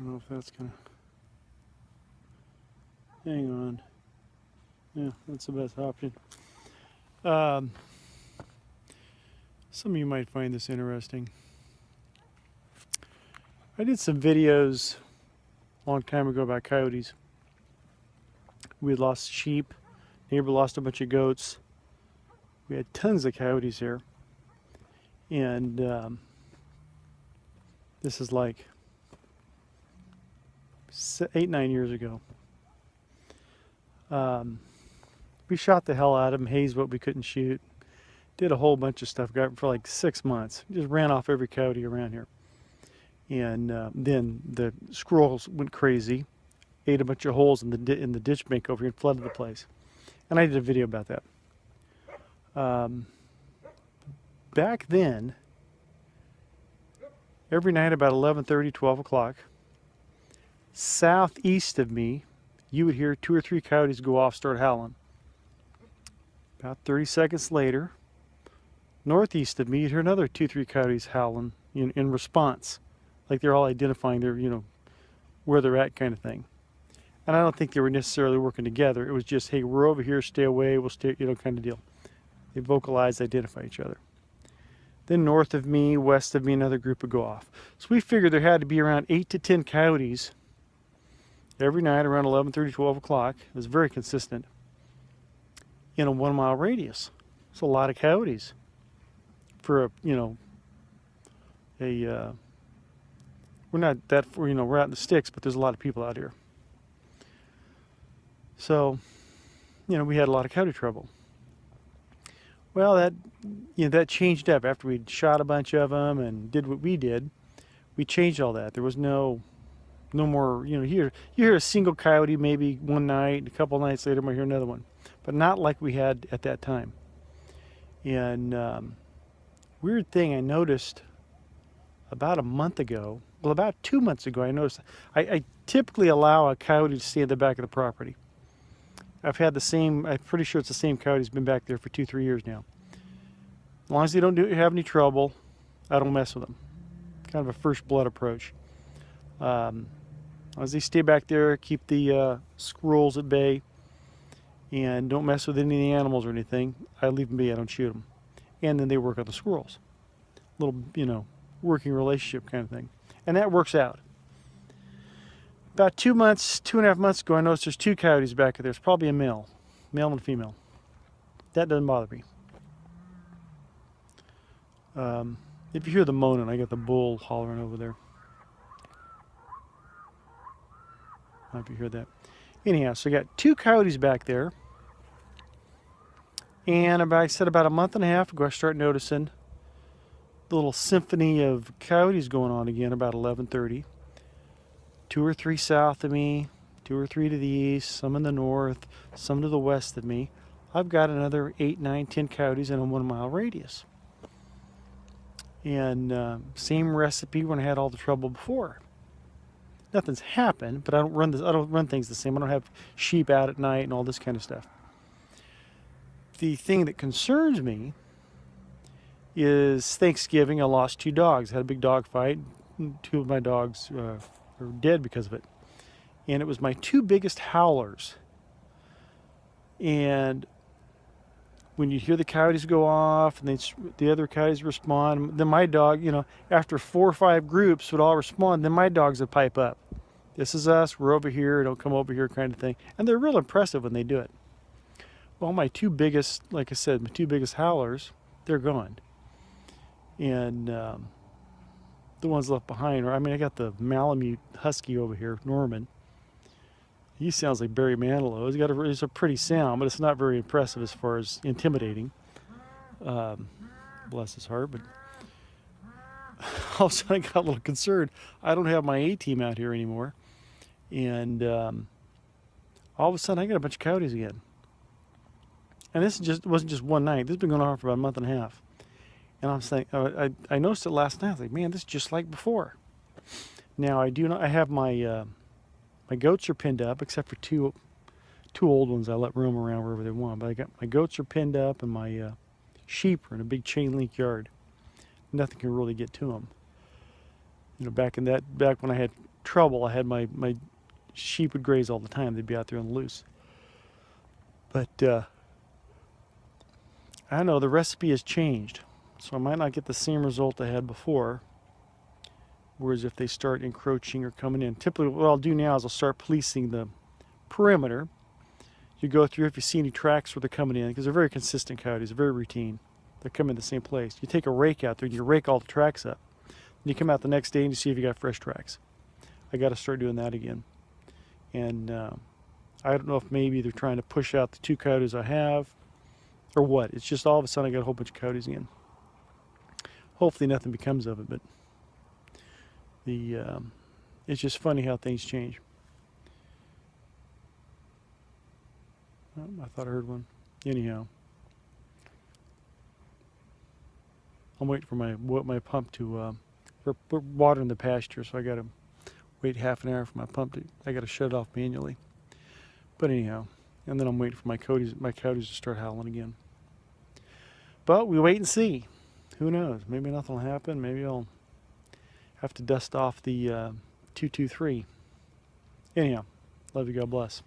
don't know if that's gonna, hang on. Yeah, that's the best option. Um, some of you might find this interesting. I did some videos a long time ago about coyotes. We had lost sheep, neighbor lost a bunch of goats. We had tons of coyotes here. And this is like 8-9 years ago. We shot the hell out of them, hazed what we couldn't shoot, did a whole bunch of stuff, got for like 6 months, just ran off every coyote around here. And then the squirrels went crazy, ate a bunch of holes in the ditch bank over here and flooded the place. And I did a video about that. Back then, every night about 11:30, 12 o'clock, southeast of me, you would hear 2 or 3 coyotes go off, start howling. About 30 seconds later, northeast of me, you'd hear another 2, 3 coyotes howling in response, like they're all identifying their, where they're at, kind of thing. And I don't think they were necessarily working together. It was just, hey, we're over here, stay away, we'll stay, kind of deal. They vocalize, identify each other. Then north of me, west of me, another group would go off. So we figured there had to be around 8 to 10 coyotes every night around 11:30, 12 o'clock. It was very consistent in a 1 mile radius. It's a lot of coyotes for we're not that, we're out in the sticks, but there's a lot of people out here. So, we had a lot of coyote trouble. Well, that changed up after we'd shot a bunch of them and did what we did. We changed all that. There was no more, you hear a single coyote maybe one night, a couple nights later, might hear another one, but not like we had at that time. And weird thing I noticed about a month ago, well, about 2 months ago, I noticed I typically allow a coyote to stay at the back of the property. I've had the same, I'm pretty sure it's the same coyote who's been back there for 2-3 years now. As long as they don't have any trouble, I don't mess with them. Kind of a first blood approach. As they stay back there, keep the squirrels at bay, and don't mess with any of the animals or anything, I leave them be, I don't shoot them. And then they work on the squirrels. Little, working relationship kind of thing. And that works out. About 2.5 months ago, I noticed there's 2 coyotes back there. There's probably a male and a female. That doesn't bother me. If you hear the moaning, I got the bull hollering over there. I don't know if you heard that. Anyhow, so I got 2 coyotes back there. And about a month and a half ago, I started noticing the little symphony of coyotes going on again about 11:30. 2 or 3 south of me, 2 or 3 to the east, some in the north, some to the west of me. I've got another 8, 9, 10 coyotes in a 1 mile radius. And same recipe when I had all the trouble before. Nothing's happened, but I don't run things the same. I don't have sheep out at night and all this kind of stuff. The thing that concerns me is Thanksgiving. I lost 2 dogs. I had a big dog fight. 2 of my dogs are dead because of it. And it was my 2 biggest howlers. And when you hear the coyotes go off and then the other coyotes respond, then my dog, after 4 or 5 groups would all respond, then my dogs would pipe up. This is us, we're over here, don't come over here, kind of thing. And they're real impressive when they do it. Well, my 2 biggest, like I said, my 2 biggest howlers, they're gone. And the ones left behind I got the Malamute Husky over here, Norman. He sounds like Barry Manilow. He's a pretty sound, but it's not very impressive as far as intimidating. Bless his heart. But all of a sudden I got a little concerned. I don't have my A-team out here anymore. And all of a sudden I got a bunch of coyotes again. And this wasn't just one night. This has been going on for about a month and a half. And I was thinking, I noticed it last night. I was like, man, this is just like before. Now I have my goats are pinned up, except for two old ones. I let roam around wherever they want. But I got my goats are pinned up, and my sheep are in a big chain link yard. Nothing can really get to them. Back when I had trouble, I had my sheep would graze all the time. They'd be out there on the loose. But I don't know, the recipe has changed. So I might not get the same result I had before. Whereas if they start encroaching or coming in, typically what I'll do now is I'll start policing the perimeter. You go through if you see any tracks where they're coming in, because they're very consistent coyotes, they're very routine. They come in the same place. You take a rake out there and you rake all the tracks up. And you come out the next day and you see if you got fresh tracks. I got to start doing that again. And I don't know if maybe they're trying to push out the 2 coyotes I have or what. It's just all of a sudden I got a whole bunch of coyotes again. Hopefully nothing becomes of it, but it's just funny how things change. Oh, I thought I heard one. Anyhow, I'm waiting for my pump to. We're watering the pasture, so I got to wait half an hour for my pump to. I got to shut it off manually. But anyhow, and then I'm waiting for my coyotes to start howling again. But we wait and see. Who knows? Maybe nothing will happen. Maybe I'll have to dust off the 223. Anyhow, love you. God bless.